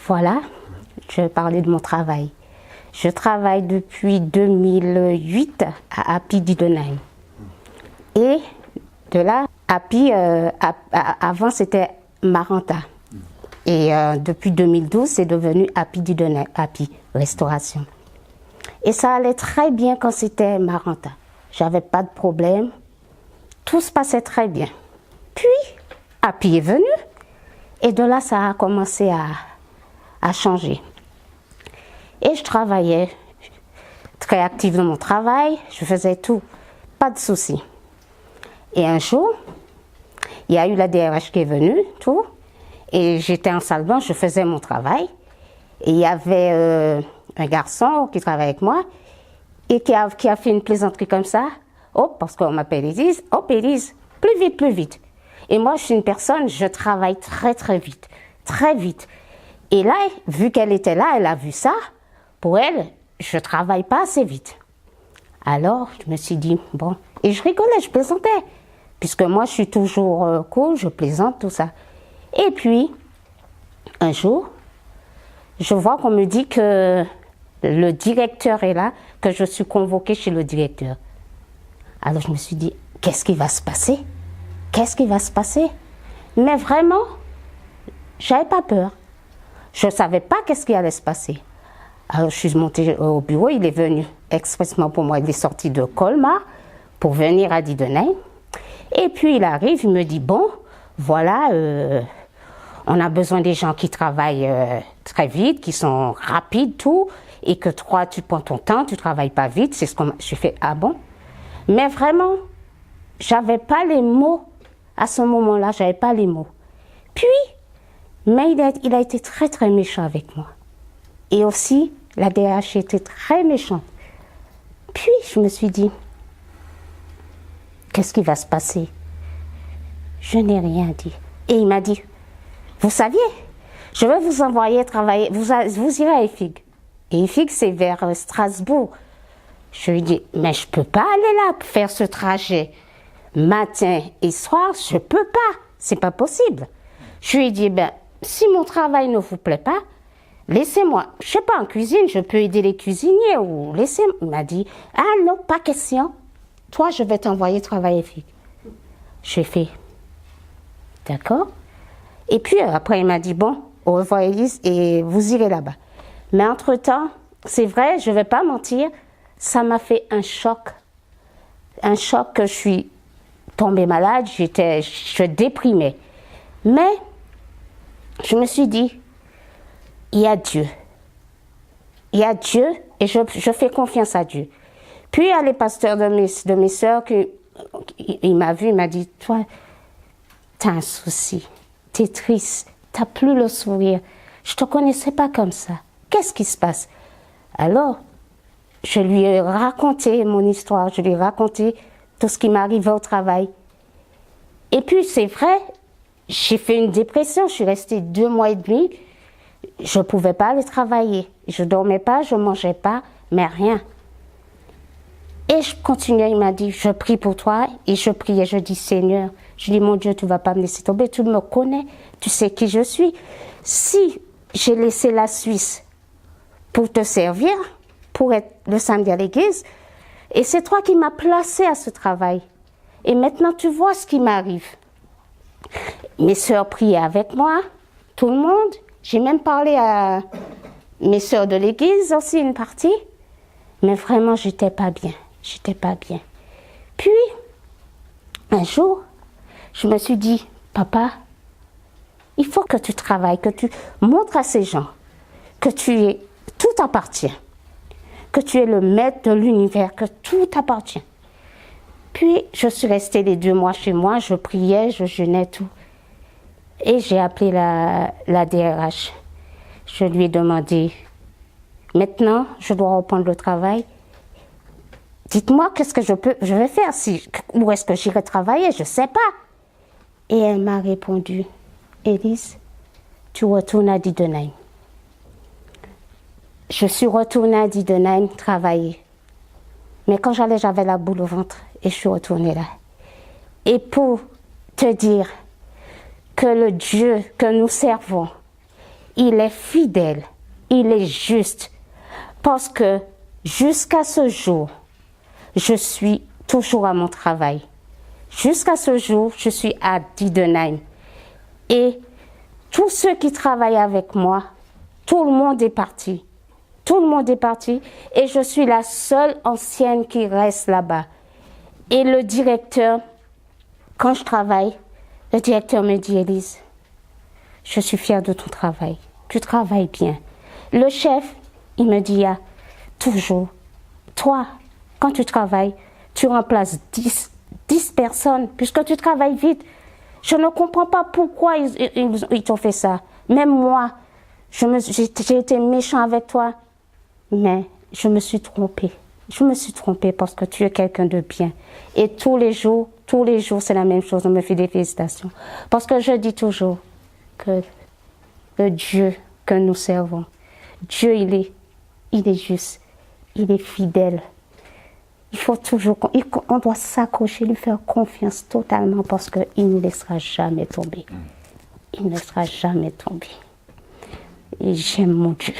Voilà, je vais parler de mon travail. Je travaille depuis 2008 à Happy d'Idenheim. Et de là, Happy, avant c'était Maranta. Et depuis 2012, c'est devenu Happy d'Idenheim, Happy Restauration. Et ça allait très bien quand c'était Maranta. J'avais pas de problème. Tout se passait très bien. Puis, Happy est venu. Et de là, ça a commencé à changer. Et je travaillais très active dans mon travail. Je faisais tout. Pas de soucis. Et un jour, il y a eu la DRH qui est venue, tout. Et j'étais en salle blanche, je faisais mon travail. Et il y avait un garçon qui travaillait avec moi et qui a fait une plaisanterie comme ça. Oh, parce qu'on m'appelle Élise. Oh, Élise, plus vite, plus vite. Et moi, je suis une personne, je travaille très, très vite. Très vite. Et là, vu qu'elle était là, elle a vu ça. Pour elle, je ne travaille pas assez vite. Alors, je me suis dit, bon. Et je rigolais, je plaisantais. Puisque moi, je suis toujours cool, je plaisante, tout ça. Et puis, un jour, je vois qu'on me dit que le directeur est là, que je suis convoquée chez le directeur. Alors, je me suis dit, qu'est-ce qui va se passer? Qu'est-ce qui va se passer? Mais vraiment, j'avais pas peur. Je ne savais pas qu'est-ce qui allait se passer. Alors, je suis montée au bureau, il est venu expressément pour moi. Il est sorti de Colmar pour venir à Didenheim. Et puis, il arrive, il me dit, bon, voilà, on a besoin des gens qui travaillent très vite, qui sont rapides, tout, et que toi, tu prends ton temps, tu ne travailles pas vite. C'est ce que je fais, ah bon? Mais vraiment, j'avais pas les mots. À ce moment-là, j'avais pas les mots. Puis, mais il a été très, très méchant avec moi. Et aussi, la DRH était très méchante. Puis, je me suis dit, qu'est-ce qui va se passer? Je n'ai rien dit. Et il m'a dit, vous saviez, je vais vous envoyer travailler, vous irez à EFIG. Et EFIG, c'est vers Strasbourg. Je lui ai dit, mais je ne peux pas aller là pour faire ce trajet. Matin et soir, je ne peux pas. C'est pas possible. Je lui ai dit, ben, si mon travail ne vous plaît pas, laissez-moi. Je ne sais pas, en cuisine, je peux aider les cuisiniers ou laissez-moi. Il m'a dit, ah non, pas question. Toi, je vais t'envoyer travailler EFIG. J'ai fait, d'accord. Et puis après, il m'a dit, bon, au revoir Élise, et vous irez là-bas. Mais entre-temps, c'est vrai, je ne vais pas mentir, ça m'a fait un choc. Un choc que je suis tombée malade, je déprimais. Mais je me suis dit, il y a Dieu. Il y a Dieu et je fais confiance à Dieu. Puis il y a les pasteurs de mes sœurs, il m'a vu, il m'a dit, toi, tu as un souci, tu es triste, tu n'as plus le sourire. Je ne te connaissais pas comme ça. Qu'est-ce qui se passe? Alors, je lui ai raconté mon histoire, je lui ai raconté tout ce qui m'arrivait au travail. Et puis, c'est vrai, j'ai fait une dépression, je suis restée 2 mois et demi, je ne pouvais pas aller travailler. Je ne dormais pas, je ne mangeais pas, mais rien. Et je continuais, il m'a dit, je prie pour toi, et je priais, je dis, Seigneur, je dis, mon Dieu, tu ne vas pas me laisser tomber, tu me connais, tu sais qui je suis. Si j'ai laissé la Suisse pour te servir, pour être le samedi à l'église, et c'est toi qui m'as placé à ce travail. Et maintenant, tu vois ce qui m'arrive. Mes sœurs priaient avec moi, tout le monde. J'ai même parlé à mes sœurs de l'église aussi, une partie. Mais vraiment, j'étais pas bien. J'étais pas bien. Puis, un jour, je me suis dit, papa, il faut que tu travailles, que tu montres à ces gens que tout t'appartient. Que tu es le maître de l'univers, que tout t'appartient. Puis, je suis restée les 2 mois chez moi, je priais, je jeûnais, tout. Et j'ai appelé la DRH. Je lui ai demandé, maintenant, je dois reprendre le travail. Dites-moi, qu'est-ce que je vais faire? Où est-ce que j'irai travailler? Je ne sais pas. Et elle m'a répondu, Élise, tu retournes à Didenheim. Je suis retournée à Didenheim travailler. Mais quand j'allais, j'avais la boule au ventre et je suis retournée là. Et pour te dire que le Dieu que nous servons, il est fidèle, il est juste. Parce que jusqu'à ce jour, je suis toujours à mon travail. Jusqu'à ce jour, je suis à Diedenheim. Et tous ceux qui travaillent avec moi, tout le monde est parti. Tout le monde est parti et je suis la seule ancienne qui reste là-bas. Et le directeur, quand je travaille, le directeur me dit, Élise, je suis fière de ton travail. Tu travailles bien. Le chef, il me dit, ah, toujours, toi, quand tu travailles, tu remplaces 10 personnes puisque tu travailles vite. Je ne comprends pas pourquoi ils t'ont fait ça. Même moi, j'ai été méchant avec toi, mais je me suis trompée. Je me suis trompée parce que tu es quelqu'un de bien. Et tous les jours, c'est la même chose. On me fait des félicitations. Parce que je dis toujours que le Dieu que nous servons, Dieu, il est juste, il est fidèle. Il faut toujours, on doit s'accrocher, lui faire confiance totalement parce qu'il ne laissera jamais tomber. Il ne laissera jamais tomber. Et j'aime mon Dieu.